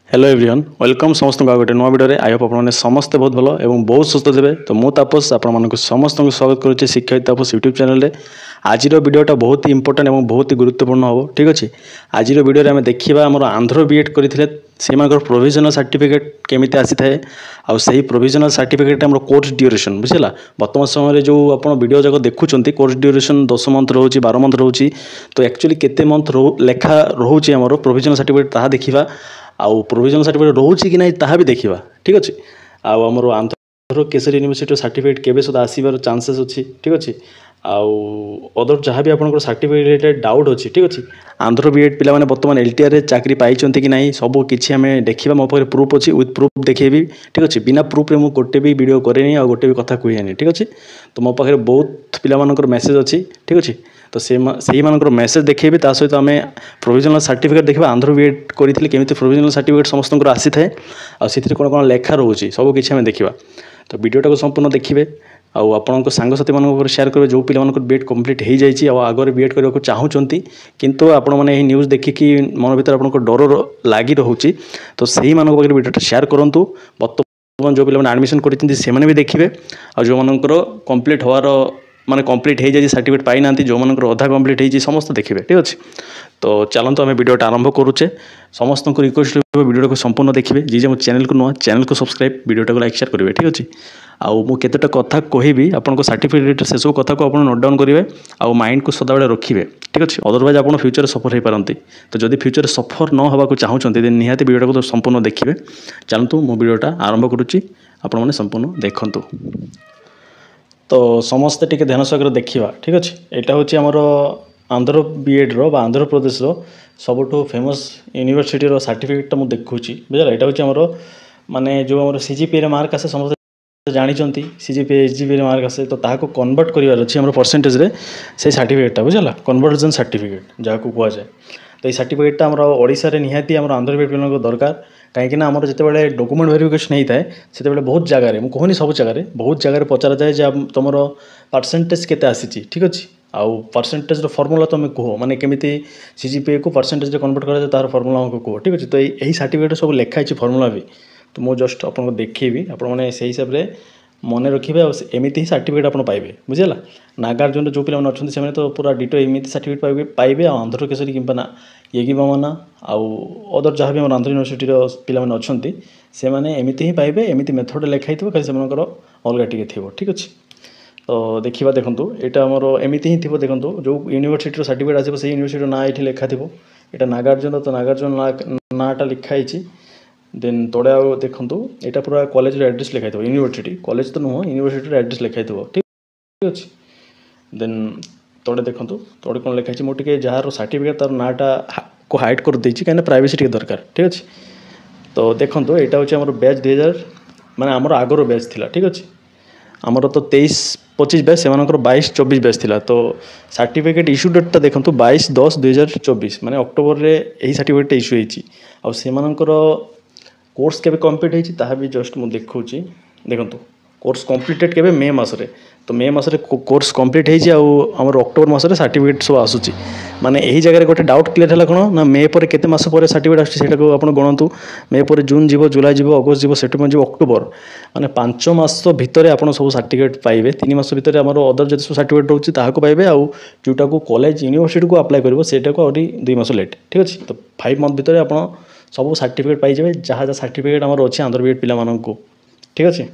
Hello everyone welcome समस्त गोटे नुआ भिडियो आई होप आपने समस्ते बहुत भल और बहुत सुस्थ थे तो मु तापस आपको समस्त स्वागत करुच्चे शिक्षा तापस यूट्यूब चैनल आज भिडियोटा बहुत ही इंपोर्टेंट और बहुत ही गुरुत्वपूर्ण हम ठीक अच्छे आज भिडियो आम देखा आम आंध्र बीएड करते से प्रोविजनल सर्टिफिकेट केमी आसी थाए आउ से प्रोविजनल सर्टिफिकेट आम कोर्स ड्यूरेशन बुझेगा वर्तमान समय जो आप वीडियो जाक देखुं कोर्स ड्यूरेशन 10 मंथ रोचे 12 मंथ रोचे तो एक्चुअली केते मंथ लेखा रोचे आम प्रोविजनल सर्टिफिकेट ताहा देखा आउ प्रोविजनल सर्टिफिकेट रोचे कि ना ताहा भी देखा ठीक अच्छे आमर आंध्र केसरी यूनिवर्सिटी सर्टिफिकेट केबे सुधा आसबार चांसेस अच्छी ठीक अच्छे आउ अदर जहाँ भी आपंकर सर्टिफिकेट डाउट अच्छी ठीक अच्छे आंध्र बीएड पिला माने वर्तमान एलटीआर चाकरी पाई कि ना सब किसी आम देखा मो पाखे प्रूफ अच्छी विथ प्रूफ देखेबी ठीक अच्छे बिना प्रूफ रे मुझे गोटे भी वीडियो करे आ गोटे भी कथा कहे ठीक अच्छे तो मो पाखे बहुत पिलामानकर मेसेज अच्छी ठीक अच्छे तो से मेसेज देखेबी ता सहित आम प्रोविजनल सर्टिफिकेट देखा आंध्र बीएड करते केमी प्रोविजनल सर्टिफिकेट समस्त आसी थाए आ कौन कौन लेखा रोचे सब किसी आम देखा तो वीडियोटा को संपूर्ण देखिए आउ आपंक सांगसाथी मान शेयर करेंगे जो पिला बीएड कंप्लीट हो जाए आगे बीएड करने को चाहूँगी किंतु आपण मैंने न्यूज़ देखिकी मन भर आप डर लगी रोचे तो सही मान वीडियोटा शेयर करूँ बर्तमान जो पिला एडमिशन करते भी देखिए और जो मनकर कंप्लीट होवार माने कंप्लीट हो जाए सर्टिफिकेट पाई ना जो मनकर अधा कंप्लीट हो समस्त देखिए ठीक अच्छे तो चलते आम वीडियोटा आरंभ करुचे समस्त को रिक्वेस्ट वीडियो को संपूर्ण देखिए जी मो चैनल को नुआ चैनल को सब्सक्राइब वीडियोटा को लाइक शेयर करेंगे ठीक अच्छे आउ मु केतेटा कथा कहबी आपन सर्टिफिकेट से सब कथा को आप नोट डाउन करेंगे आउ माइंड को सदाबले रखिए ठीक अच्छे अदरवाइज आप फ्यूचर सफर हो पारती तो जदि फ्यूचर सफर न होगा चाहूँगी निहाती वीडियो को संपूर्ण देखिए चलतु मो वीडियोटा आरंभ करुच्ची आपण मैंने संपूर्ण देखंतु तो समस्ते टिके ध्यान सहकार देखा ठीक अच्छे यहाँ हूँ आमर Andhra BEd Andhra Pradesh सबुठू famous university certificate मुझे देखुची बुझा यहाँ हूँ आमर माने जो आम सीजीपीए मार्क आसे समस्त जानते सीजीपीए एचजीपीए मार्क आसे तो ताको कन्वर्ट करार अच्छी आम परसेंटेज से सर्टिफिकेटा बुझा कन्वर्जन सर्टिफिकेट जहाँ को कहुए तो ये सर्टिफिकेटा आम ओडिशा रे निहाती आम आंध्र बीएड पिला दरकार कहीं आमर जिते डॉक्यूमेंट वेरिफिकेशन होता है से बहुत जगह मुझे कहनी सब जगह बहुत जगह पचरा जाए तुम परसेंटेज केते आसी ठीक अच्छे आउ परसेंटेज फर्मुला तुम कह माने केमी सीजीपीए को परसेंटेज कन्वर्ट कर तार फर्मुला हमको कह ठीक अच्छे तो यही सर्टिफिकेट सब लिखाई फर्मुला भी तो मुझे जस्ट आपको देखी आपने से हिसाब से मन रखिए एमती ही सर्टिफिकेट आप पाइबे बुझेगा नागार्जुन जो पिला अच्छा से तो पूरा डिटो एमती सर्टिफिकेट पाइबे आंध्र केसरी कि ये कि मामना आउ अदर जहाँ भी आम आंध्र यूनिवर्सिटी पिला अच्छा से मैंने एमती ही पाइबे एमती मेथड लिखाई खाली से अलग टे थी ठीक अच्छे तो देखा देखो यहाँ आमर एमती ही थी देखो जो यूनिवर्सिटी सर्टिफिकेट आसो से यूनिवर्सिटी ना ये लिखा थी यहाँ नागार्जुन तो नागार्जुन नाटा लिखाई देन तोड़े आ देखूँ यहाँ पूरा कॉलेज एड्रेस लिखाई यूनिवर्सिटी कॉलेज तो नुह यूनिवर्सिटी एड्रेस लिखाई ठीक अच्छे देन तोड़े देखूँ तोड़े कौन लिखाई मुझे जार सर्टिफिकेट तार नाटा को हाइड कर देती कहीं प्राइवेसी टे दरकार ठीक अच्छे तो देखो यहाँ हूँ आम बैच 2000 माने आमर आगर बैच थी ठीक अच्छे आमर तो 23-25 बैच से 22-24 बैच थी तो सर्टिफिकेट इश्यू डेटा देखो 22/10/2024 माने अक्टोबर रे यही सर्टिफिकेट इश्यू होती कोर्स केबे कंप्लीट होती ताहा भी जस्ट मुझे देखुची देखो कोर्स कंप्लीटेड केबे मे मासरे तो मे मासरे कोर्स कंप्लीट होती आमर अक्टोबर मासरे सर्टिफिकेट सब आसूची माने यही जगह गोटे डाउट क्लियर है कौन ना मे पर केते मास पर सर्टिफिकेट आसको आप गणतु मे पर जून जीव जुलाई जीव अगस्त जीव सेप्टेम्बर जीव अक्टोबर माने 5 मास भितर आप सब सर्टिफिकेट पाइबे 3 मास भितर आमर अदर जो सर्टिफिकेट रोचे ताको पाइबे आउ जोटा को कॉलेज यूनिवर्सिटी को अप्लाई करिवो सेटा को आउरी 2 मास लेट ठीक अच्छे तो 5 मंथ भितर आप सब सर्टिफिकेट पाई जाए जहाँ जहाँ सर्टिफिकेट आमर अच्छे आंध्र बीएड पिला माननको ठीक अच्छे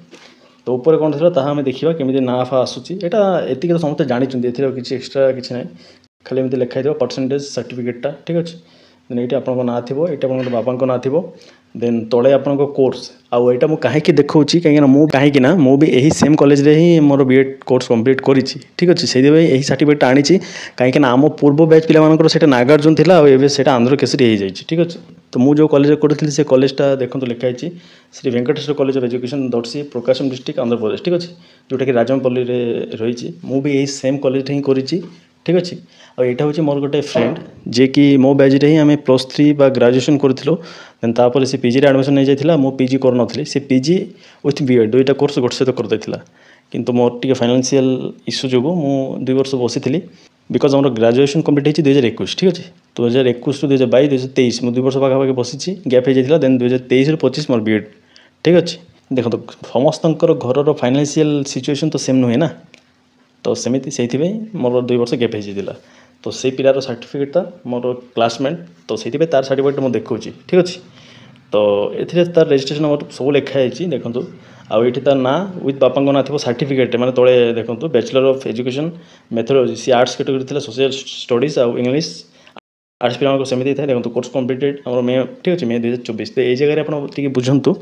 तो ऊपर कौन था ताहा आम देखा केमी ना फा आसूची यहाँ एति तो समस्त जानते किसी एक्सट्रा किसी ना खाली एमती लिखाई परसेंटेज सर्टिफिकेटा ठीक अच्छे ये आपको ना थी ये बापा ना थी देन तले आप कोर्स आउ यहाँ मुझे कहीं देखा कहीं मुझे भी यही सेम कॉलेज रे ही मोर बीएड कोर्स कंप्लीट करी ठीक अच्छे से यही सर्टिफिकेट आनी कहीं आम पूर्व बैच पिला नागार्जुन थी और आंध्र केसरी हो जाए ठीक अच्छे तो मुझे जो कॉलेज करी से कॉलेजटा देखो लिखाई Shri Venkateswara college of education Darsi Prakasam district Andhra Pradesh ठीक अच्छे जोटा कि राजमपल्ली रही मुझे यही सेम कॉलेज ही करी ठीक अच्छे और यहाँ हूँ मोर गोटे फ्रेंड जे कि मो बैच रे ही आम +3 बा ग्रेजुएशन करूँ देन तापर से पीजी एडमिशन नहीं जाता मो पीजी कर से पीजी विथ बीएड दुईटा कोर्स गोटे सहित करदेला किंतु मोर टे फाइनेंशियल इश्यू जो मु 2 वर्ष बसी बिकज आम ग्राजुएसन कम्प्लीट होती 2021 ठीक अच्छे 2021 ରୁ 2022 2023 ମୁଁ 2 ବର୍ଷ ପାଖାପାଖି ବସିଛି ଗ୍ୟାପ୍ ହେଇଯାଇଥିଲା ଦେନ୍ 2023 ରୁ 25 ମୋର B.Ed ଠିକ୍ ଅଛି ଦେଖନ୍ତୁ ସମସ୍ତଙ୍କର ଘରର ଫାଇନାନ୍ସିଆଲ ସିଚୁଏସନ୍ ତ ସେମ୍ ନୁହେଁ ନା ତ ସେମିତି ସେଇଥିପାଇଁ ମୋର 2 ବର୍ଷ ଗ୍ୟାପ୍ ହେଇଯାଇଥିଲା ତ ସେଇ ପିଲାର ସାର୍ଟିଫିକେଟ୍ଟା ମୋର କ୍ଲାସମେଟ୍ ତ ସେଇଥିପାଇଁ ତାର ସାର୍ଟିଫିକେଟ୍ ମୁଁ ଦେଖାଉଛି ଠିକ୍ ଅଛି ତ ଏଥିରେ ତାର ରେଜିଷ୍ଟ୍ରେସନ୍ ଆମର ସବୁ ଲେଖା ହେଇଛି ଦେଖନ୍ତୁ ଆଉ ଏଠି ତାର ନାଁ ୱିଥ୍ ବାପାଙ୍କ ନାଁ ଥିବ ସାର୍ଟିଫିକେଟ୍ ମାନେ ତଳେ ଦେଖନ୍ତୁ bachelor of education methodology C arts category ଥିଲା ସୋସିଆଲ ଷ୍ଟଡିଜ୍ ଆଉ ଇଂଲିଶ आर्ट्स पिला सेमती था देखो कोर्स कम्प्लीटेड आम मे ठीक अच्छे मे 2024 तो ये जगह आप बुझंतु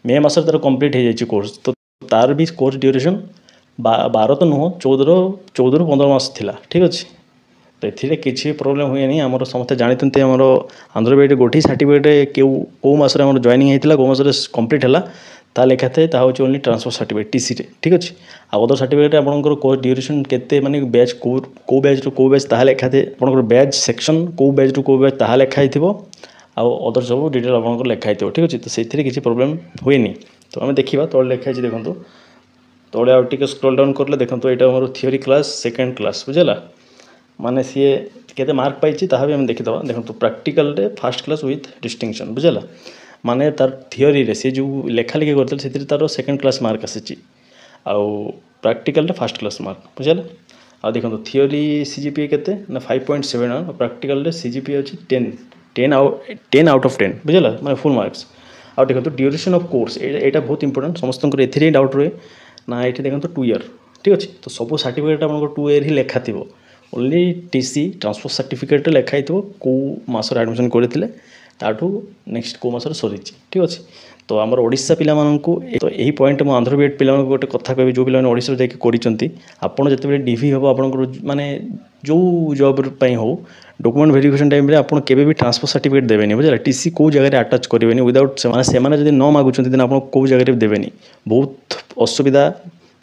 मे मस तार कम्प्लीट हो जाए कोर्स तो तार भी कोर्स ड्यूरेशन 12 तो नुह 14 ରୁ 15 मास थिला ठीक अच्छे तो ये किसी प्रोब्लेम हुए नहीं आम समस्त जानते आम आंध्र B.Ed गोटे सार्टिफिकेट कौ मसरे जॉइनिंग होता कौ मसरे कम्प्लीट है ता लिखा थाए ता हूँ ओनली ट्रांसफर सर्टिफिकेट टीसी रे ठीक अच्छे अदर सर्टिफिकेट आपंकर कोर्स ड्यूरेशन केते माने बैच कौ बैच रू कौ बैच ताहा लिखा थाए आपंकर बैच सेक्शन कौ बैच रू कौ बैच ताहा लिखा हिथिबो आ अदर सब डिटेल आपंकर लिखा हिथिबो ठीक अच्छे तो से किसी प्रोब्लेम हुए नहीं तो आम देखा तले लिखाई देखो तले आउ टिके स्क्रॉल डाउन करले देखो यहाँ मोर थियोरी क्लास सेकेंड क्लास बुझेगा माने सी केते मार्क पाई ताहा भी आम देखीदबा देखो प्रैक्टिकल रे फर्स्ट क्लास विथ डिस्टिंक्शन बुझेगा माने तार थियोरी रे से जो लेखा लिखि करते से तार सेकेंड क्लास मार्क आसी आउ प्रैक्टिकल रे फर्स्ट क्लास मार्क बुझेगा आ देखो थियोरी CGPA केते ना 5.7 प्रैक्टिकल रे CGPA अच्छी 10 आउट ऑफ 10 बुझेगा माने फुल मार्क्स आ देखो ड्यूरेशन ऑफ कोर्स एटा बहुत इंपोर्टेंट समस्त एथि डाउट रहे ना ये देखो 2 ईयर ठीक अच्छे तो सब सर्टिफिकेट आप 2 ईयर ही लेखा थी ओनली TC ट्रांसफर सर्टिफिकेट लेखाई कौ मासर एडमिशन करते ताठू नेक्स्ट कौ मासर सरी ठीक अच्छे तो आमर ओडिशा पिला माननकु तो यही पॉइंट मु आंध्र B.Ed पिला गोटे कथा कहबी जो पिला ओडिशा जाके करिसंती आपण जते डीवी हो आपनकर माने जो जॉब पई हो डॉक्यूमेंट वेरिफिकेशन टाइम रे आपण केबे भी ट्रांसफर सर्टिफिकेट देबेनी बुझला टीसी को जगह रे अटैच करिवेनी विदाउट से माने जदी न मागुचंती दिन आपण को जगह रे देबेनी बहुत असुविधा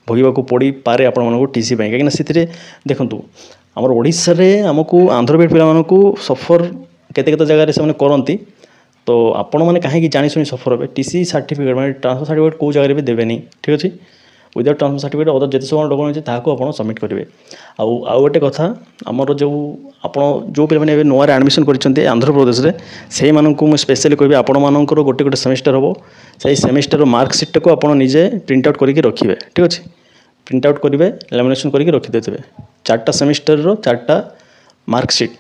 भोगिबाकू पड़ी पारे आपण मानको टीसी पई काकि ना सिथिरे देखंतु हमर ओडिशा रे हमकू आंध्र B.Ed पिला मानको सफर केते केते जगह रे से माने करंती तो आपण मैंने कहीं जानी शुणी सफर हे टीसी सर्टिफिकेट मैं ट्रांसफर सर्टिफिकेट कौ जगह भी देवेनी ठीक अच्छे विदाउट ट्रांसफर सर्टिफिकेट अदर जिते सब डॉक्यूमेंट अच्छे ताको आप सबमिट करेंगे आउ गोटे कथा आमर जो आप जो पे नुआ एडमिशन कर आंध्र प्रदेश में से मानू स्पेशली कह आपण मानकर गोटे गोटे सेमिस्टर हम से सेमिस्टर मार्कसीट को आप निजे प्रिंट आउट करके रखिए ठीक अच्छे प्रिंट आउट करेंगे लैमिनेशन करके रखिदे 4टा सेमिस्टर 4टा मार्कसीट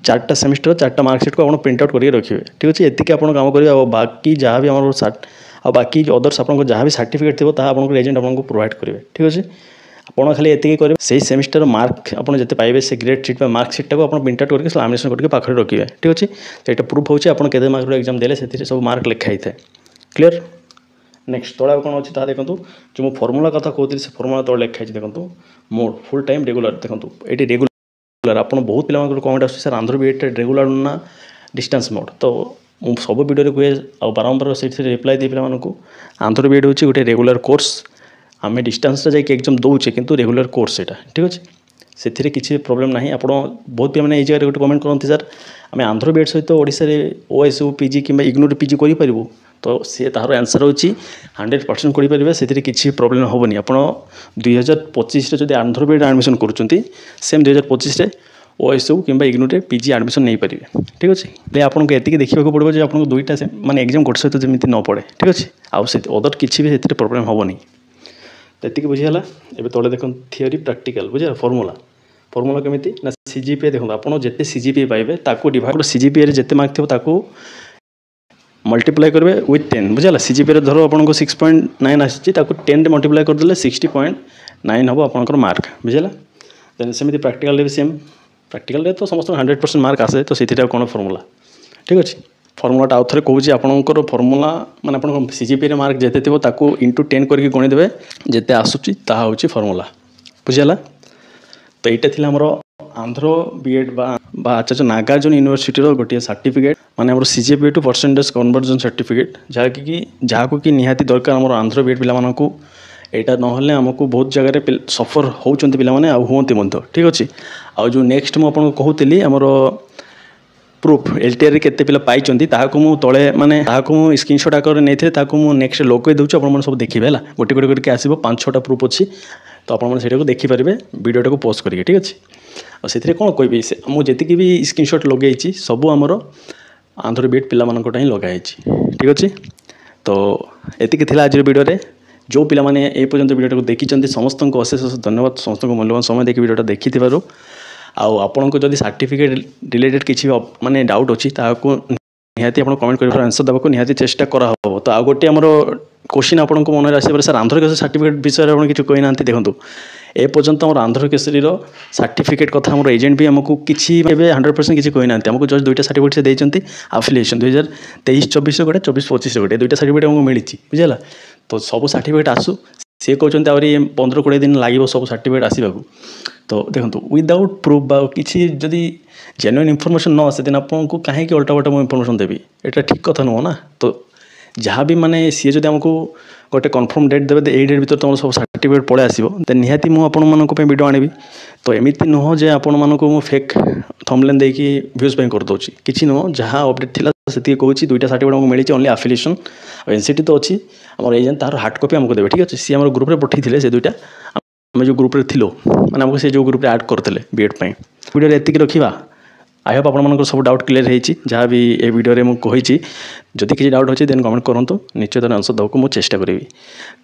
4टा सेमिस्टर 4टा मार्कसीट को आप प्रिंट आउट करके रखिए ठीक अच्छे एति आप काम करेंगे और बाकी जहाँ भी आम बाकी अदर्स आप जहाँ भी सर्टिफिकेट थी आप एजेंट आपको प्रोवाइड करेंगे ठीक अच्छे आप खाली एति करेंगे से सेमिस्टर मार्क आप जिते पाइबे से ग्रेड सीट मार्कसीट को आप प्रिंट आउट करके लैमिनेशन करके पाखे रखिए ठीक अच्छे तो यहाँ प्रूफ होची आप केते मार्क एग्जाम देले से सब मार्क लिखाई था क्लीयर नेक्स्ट तले कौन अच्छी ताहा देखो जो मुझे फर्मुला कथा कहती से फर्मुला तले लिखाई देखो मोड फुल टाइम रेगुलर देखो ये रेगुलर आप बहुत पिला कमेंट आस सर आंध्र B.Ed रेगुलर ना डिस्टेंस मोड तो मुझे सब वीडियो कहे आ बारंबार से रिप्लाई दिए पिला आंध्र B.Ed हूँ गोटे रेगुलर कोर्स आम डिस्टेंस जाकि एग्जाम दौचे किंतु रेगुलर कोर्स यहाँ ठीक अच्छे से किसी प्रोब्लेम ना आप बहुत पिला ये जगह गोटे कमेंट करते सर आम आंध्र B.Ed सहित ओडिशा रे OSU PG कि इग्नोर PG करूँ तो सी तार आंसर होची 100% करेंगे से किसी प्रोब्लेम हेनी आप 2025 जो आंध्र B.Ed एडमिशन करुँच सेम 2025 OSU कि इग्नोर PG एडमिशन नहीं पारे ठीक अच्छे आपको ये देखा पड़ो जो आपको दुईटा माने एग्जाम गोटे सहित जमी न पड़े ठीक अच्छे आउ से अदर किसी भी प्रोब्लेम हेनी तो ये बुझीगला एवं तले देख थियोरी प्रैक्टिकल बुझे फर्मुला केमी ना CGPA देखो आप जिते CGPA पाइबे ताको डिवाइड CGPA जिते मार्क थो ताको मल्टीप्लाई करेंगे विथ 10 बुझेगा CGPA धर आपको 6.9 आसी 10 मल्टीप्लाई करदे 60.9 हम आपंकर मार्क बुझेगा देन सेमती प्रैक्टिकल भी सेम प्रैक्टिकल तो समस्त 100% मार्क आसे तो से कौन फर्मुला ठीक अच्छे फर्मुलाटा आउ थे कौच आपंकर फर्मुला माने आप CGPA मार्क जिते थो ताको इंटू 10 करके गणिदेवे जिते आसूची ताहा होची फर्मुला बुझेगा तो यहाँ थी आमर आंध्र B.Ed आचार्य नागार्जुन यूनिवर्सिटी गोटे सर्टिफिकेट माने CGPA to percentage conversion certificate जहाँ कि निहाती दरकार आम आंध्र B.Ed पिला मानकू यहाँ ना आमको बहुत जगह सफर होती पिला हमें ठीक अच्छे आउ जो नेक्स्ट मुझे कहूली आमर प्रूफ LTR केते पिला पाइचंती ताहाको मु तळे माने ताहाको मु स्क्रीनशॉट आकर नेथे ताको मु नेक्स्ट लोको देउछ आपण मन सब देखिबे हला गोटे गोटे करके आसीबो 5-6टा प्रूफ अछि तो आपण मन सेटा को देखि परिबे वीडियोटा को पोस्ट करिके ठीक अछि ଆଉ ସେଥିରେ କ'ଣ କହିବି ମୁଁ ଯେତିକି ବି ସ୍କ୍ରିନଶଟ୍ ଲଗାଇଛି ସବୁ ଆମର ଆନ୍ଧ୍ର ବିଏଡ଼୍ ପିଲାମାନଙ୍କଟା ହିଁ ଲଗାହେଇଛି। ଠିକ୍ ଅଛି, ତ ଏତିକି ଥିଲା ଆଜିର ଭିଡ଼ିଓରେ। ଯେଉଁ ପିଲାମାନେ ଏ ପର୍ଯ୍ୟନ୍ତ ଭିଡ଼ିଓଟାକୁ ଦେଖିଛନ୍ତି ସମସ୍ତଙ୍କୁ ଅଶେଷ ଧନ୍ୟବାଦ, ସମସ୍ତଙ୍କୁ ମୂଲ୍ୟବାନ ସମୟ ଦେଇକି ଭିଡ଼ିଓଟା ଦେଖିଥିବାରୁ। ଆଉ ଆପଣଙ୍କୁ ଯଦି ସାର୍ଟିଫିକେଟ୍ ରିଲେଟେଡ୍ କିଛି ମାନେ ଡାଉଟ୍ ଅଛି ତାହାକୁ ନିହାତି ଆପଣ କମେଣ୍ଟ କରି ଆନ୍ସର୍ ଦେବାକୁ ନିହାତି ଚେଷ୍ଟା କରାହେବ। ତ ଆଉ ଗୋଟେ ଆମର क्वेश्चन ଆପଣଙ୍କ ମନରେ ଆସିପାରେ, ସାର୍ ଆନ୍ଧ୍ର କେଶରୀ ସାର୍ଟିଫିକେଟ୍ ବିଷୟରେ ଆପଣ କିଛି କହିନାହାନ୍ତି। ଦେଖନ୍ତୁ ଏ ପର୍ଯ୍ୟନ୍ତ ଆମର ଆନ୍ଧ୍ର କେଶରୀର ସାର୍ଟିଫିକେଟ୍ କଥା ଆମର ଏଜେଣ୍ଟ ବି ଆମକୁ କିଛି ଏବେ 100% କିଛି କହିନାହାନ୍ତି। ଆମକୁ ଜଷ୍ଟ ଦୁଇଟା ସାର୍ଟିଫିକେଟ୍ ସେ ଦେଇଛନ୍ତି, ଆଫିଲିଏସନ୍ 2023-24 ଗୋଟେ, 24-25 ଗୋଟେ, ଦୁଇଟା ସାର୍ଟିଫିକେଟ୍ ଆମକୁ ମିଳିଛି, ବୁଝିଲା। ତ ସବୁ ସାର୍ଟିଫିକେଟ୍ ଆସୁ, ସେ କହୁଛନ୍ତି ଆହୁରି 15-20 ଦିନ ଲାଗିବ ସବୁ ସାର୍ଟିଫିକେଟ୍ ଆସିବାକୁ। ତ ଦେଖନ୍ତୁ ୱିଦାଉଟ୍ ପ୍ରୁଫ୍ ବା କିଛି ଯଦି ଜେନ୍ୟୁନ୍ ଇନଫର୍ମେସନ୍ ନ ଆସେ ଦେନ୍ ଆପଣଙ୍କୁ କାହିଁକି ଅଲଟାବଟା ମୁଁ ଇନଫର୍ମେସନ୍ ଦେବି, ଏଇଟା ଠିକ୍ କଥା ନୁହଁ ନା। ତ ଯାହା ବି ମାନେ ସିଏ ଯଦି ଆମକୁ ଗୋଟେ କନଫର୍ମ ଡେଟ୍ ଦେବେ ଏଇ ଡେଟ୍ ଭିତରେ ତୁମର ସବୁ ସାର୍ଟିଫିକେଟ୍ ପଳେଇ ଆସିବ, ଦେନ୍ ନିହାତି ମୁଁ ଆପଣମାନଙ୍କ ପାଇଁ ଭିଡ଼ିଓ ଆଣିବି। ତ ଏମିତି ନୁହଁ ଯେ ଆପଣମାନଙ୍କୁ ମୁଁ ଫେକ୍ ଥମ୍ବନେଲ୍ ଦେଇକି ଭ୍ୟୁଜ୍ ପାଇଁ କରିଦେଉଛି, କିଛି ନୁହଁ। ଯାହା ଅପଡ଼େଟ୍ ଥିଲା ସେତିକି କହୁଛି। ଦୁଇଟା ସାର୍ଟିଫିକେଟ୍ ଆମକୁ ମିଳିଛି, ଓନ୍ଲି ଆଫିଲିଏସନ୍ ଆଉ ଏନ୍ସିଟି ତ ଅଛି ଆମର ଏଜେଣ୍ଟ, ତାହାର ହାର୍ଡ଼ କପି ଆମକୁ ଦେବେ। ଠିକ୍ ଅଛି, ସିଏ ଆମର ଗ୍ରୁପ୍ରେ ପଠାଇଥିଲେ ସେ ଦୁଇଟା, ଆମେ ଯେଉଁ ଗ୍ରୁପ୍ରେ ଥିଲୁ ମାନେ ଆମକୁ ସେ ଯେଉଁ ଗ୍ରୁପ୍ରେ ଆଡ଼୍ କରିଥିଲେ ବିଏଡ଼୍ ପାଇଁ। ଭିଡ଼ିଓରେ ଏତିକି ରଖିବା। ଆଇ ହୋପ୍ ଆପଣମାନଙ୍କର ସବୁ ଡାଉଟ୍ କ୍ଲିୟର ହେଇଛି ଯାହା ବି ଏ ଭିଡ଼ିଓରେ ମୁଁ କହିଛି। ଯଦି କିଛି ଡାଉଟ୍ ଅଛି ଦେନ୍ କମେଣ୍ଟ କରନ୍ତୁ, ନିଶ୍ଚୟ ତାର ଆନ୍ସର୍ ଦେବାକୁ ମୁଁ ଚେଷ୍ଟା କରିବି।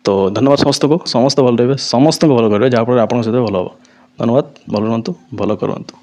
ତ ଧନ୍ୟବାଦ ସମସ୍ତଙ୍କୁ, ସମସ୍ତେ ଭଲ ରହିବେ, ସମସ୍ତଙ୍କୁ ଭଲ କରିବେ ଯାହାଫଳରେ ଆପଣଙ୍କ ସହିତ ଭଲ ହେବ। ଧନ୍ୟବାଦ, ଭଲ ରୁହନ୍ତୁ, ଭଲ କରନ୍ତୁ।